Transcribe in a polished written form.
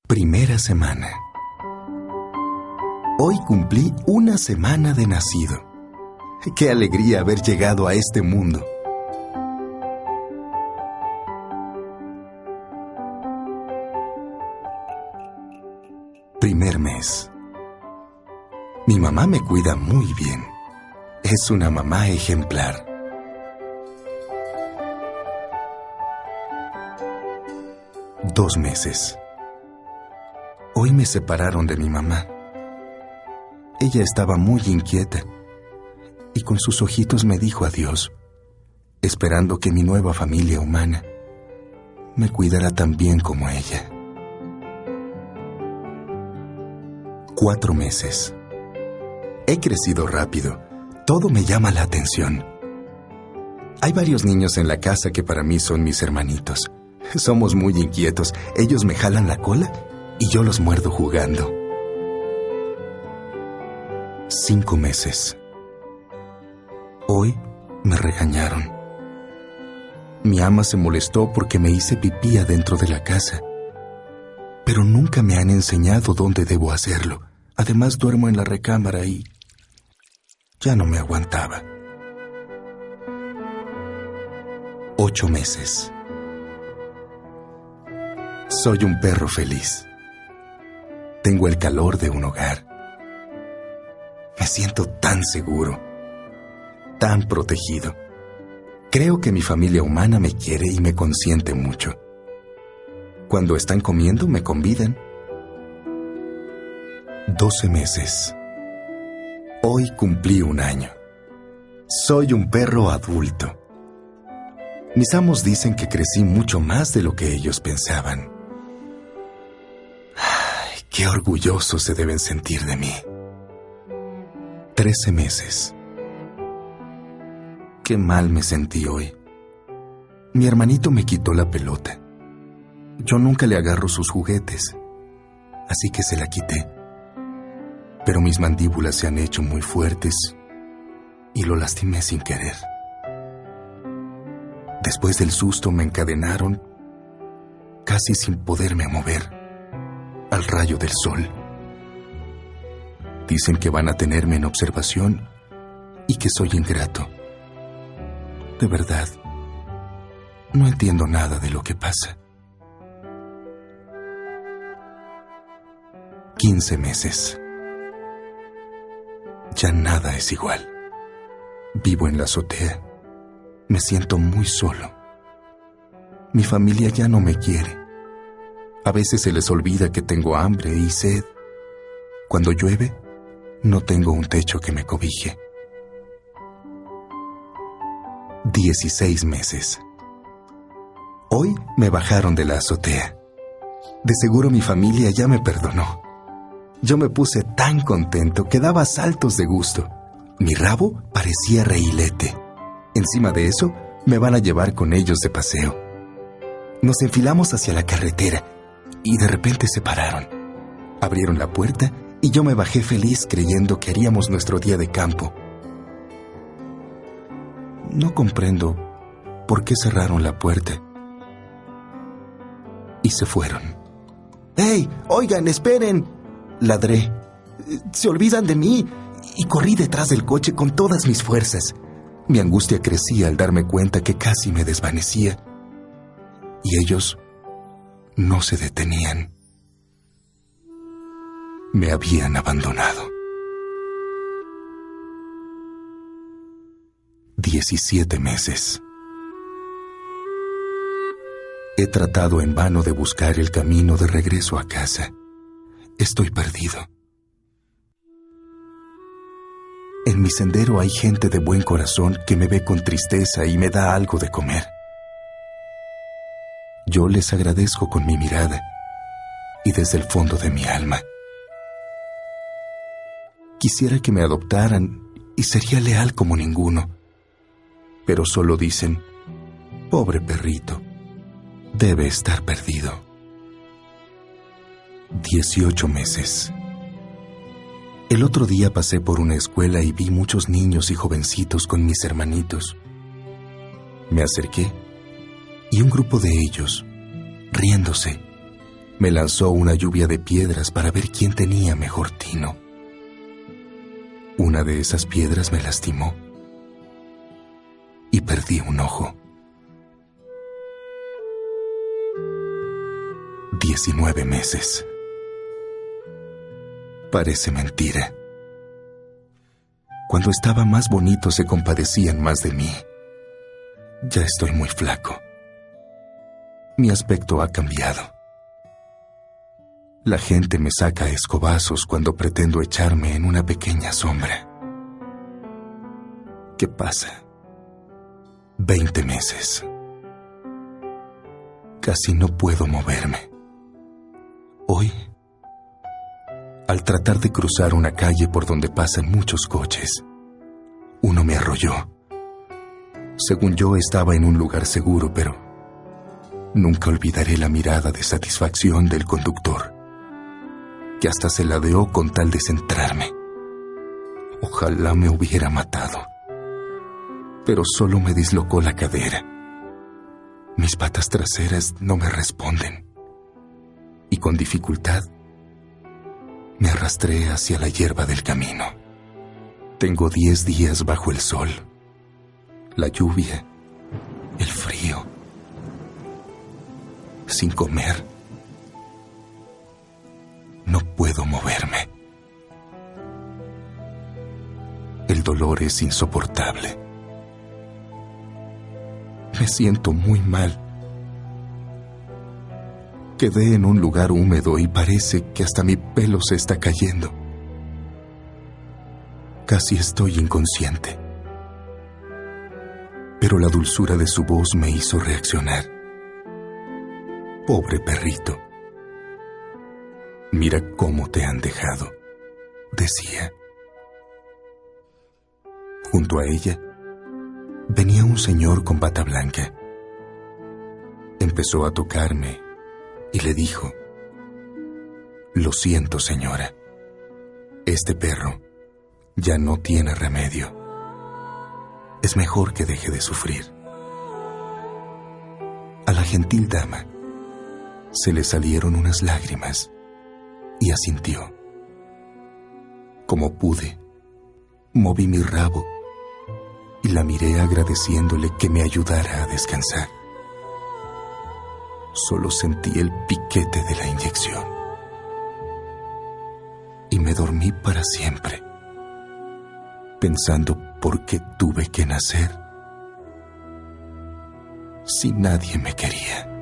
Primera semana. Hoy cumplí una semana de nacido. ¡Qué alegría haber llegado a este mundo! Primer mes. Mi mamá me cuida muy bien. Es una mamá ejemplar. Dos meses. Hoy me separaron de mi mamá. Ella estaba muy inquieta y con sus ojitos me dijo adiós, esperando que mi nueva familia humana me cuidara tan bien como ella. 4 meses. He crecido rápido. Todo me llama la atención. Hay varios niños en la casa que para mí son mis hermanitos. Somos muy inquietos. Ellos me jalan la cola y yo los muerdo jugando. 5 meses. Hoy me regañaron. Mi ama se molestó porque me hice pipí adentro de la casa. Pero nunca me han enseñado dónde debo hacerlo. Además duermo en la recámara y ya no me aguantaba. 8 meses. Soy un perro feliz. Tengo el calor de un hogar. Me siento tan seguro, tan protegido. Creo que mi familia humana me quiere y me consiente mucho. Cuando están comiendo, me convidan. 12 meses. Hoy cumplí 1 año. Soy un perro adulto. Mis amos dicen que crecí mucho más de lo que ellos pensaban. Ay, qué orgullosos se deben sentir de mí. 13 meses. Qué mal me sentí hoy. Mi hermanito me quitó la pelota. Yo nunca le agarro sus juguetes, así que se la quité. Pero mis mandíbulas se han hecho muy fuertes y lo lastimé sin querer. Después del susto me encadenaron, casi sin poderme mover, al rayo del sol. Dicen que van a tenerme en observación y que soy ingrato. De verdad, no entiendo nada de lo que pasa. 15 meses. Ya nada es igual. Vivo en la azotea. Me siento muy solo. Mi familia ya no me quiere. A veces se les olvida que tengo hambre y sed. Cuando llueve, no tengo un techo que me cobije. 16 meses. Hoy me bajaron de la azotea. De seguro mi familia ya me perdonó. Yo me puse tan contento que daba saltos de gusto. Mi rabo parecía reilete. Encima de eso, me van a llevar con ellos de paseo. Nos enfilamos hacia la carretera y de repente se pararon. Abrieron la puerta y yo me bajé feliz creyendo que haríamos nuestro día de campo. No comprendo por qué cerraron la puerta. Y se fueron. ¡Hey! ¡Oigan, esperen! Ladré. Se olvidan de mí. Y corrí detrás del coche con todas mis fuerzas. Mi angustia crecía al darme cuenta que casi me desvanecía. Y ellos no se detenían. Me habían abandonado. 17 meses. He tratado en vano de buscar el camino de regreso a casa. Estoy perdido. En mi sendero hay gente de buen corazón que me ve con tristeza y me da algo de comer. Yo les agradezco con mi mirada y desde el fondo de mi alma. Quisiera que me adoptaran y sería leal como ninguno, pero solo dicen, pobre perrito, debe estar perdido. 18 meses. El otro día pasé por una escuela y vi muchos niños y jovencitos con mis hermanitos. Me acerqué y un grupo de ellos, riéndose, Me lanzó una lluvia de piedras para ver quién tenía mejor tino. Una de esas piedras me lastimó y perdí un ojo. 19 meses. Parece mentira. Cuando estaba más bonito se compadecían más de mí. Ya estoy muy flaco. Mi aspecto ha cambiado. La gente me saca a escobazos cuando pretendo echarme en una pequeña sombra. ¿Qué pasa? 20 meses. Casi no puedo moverme. Hoy, al tratar de cruzar una calle por donde pasan muchos coches, uno me arrolló. Según yo estaba en un lugar seguro, pero nunca olvidaré la mirada de satisfacción del conductor, que hasta se ladeó con tal de centrarme. Ojalá me hubiera matado, pero solo me dislocó la cadera. Mis patas traseras no me responden, y con dificultad me arrastré hacia la hierba del camino. Tengo 10 días bajo el sol, la lluvia, el frío, sin comer. No puedo moverme. El dolor es insoportable. Me siento muy mal. Quedé en un lugar húmedo y parece que hasta mi pelo se está cayendo. Casi estoy inconsciente. Pero la dulzura de su voz me hizo reaccionar. Pobre perrito. Mira cómo te han dejado, decía. Junto a ella venía un señor con bata blanca. Empezó a tocarme y le dijo: «Lo siento, señora. Este perro ya no tiene remedio. Es mejor que deje de sufrir». A la gentil dama se le salieron unas lágrimas y asintió. Como pude, moví mi rabo y la miré agradeciéndole que me ayudara a descansar. Solo sentí el piquete de la inyección y me dormí para siempre, pensando por qué tuve que nacer si nadie me quería.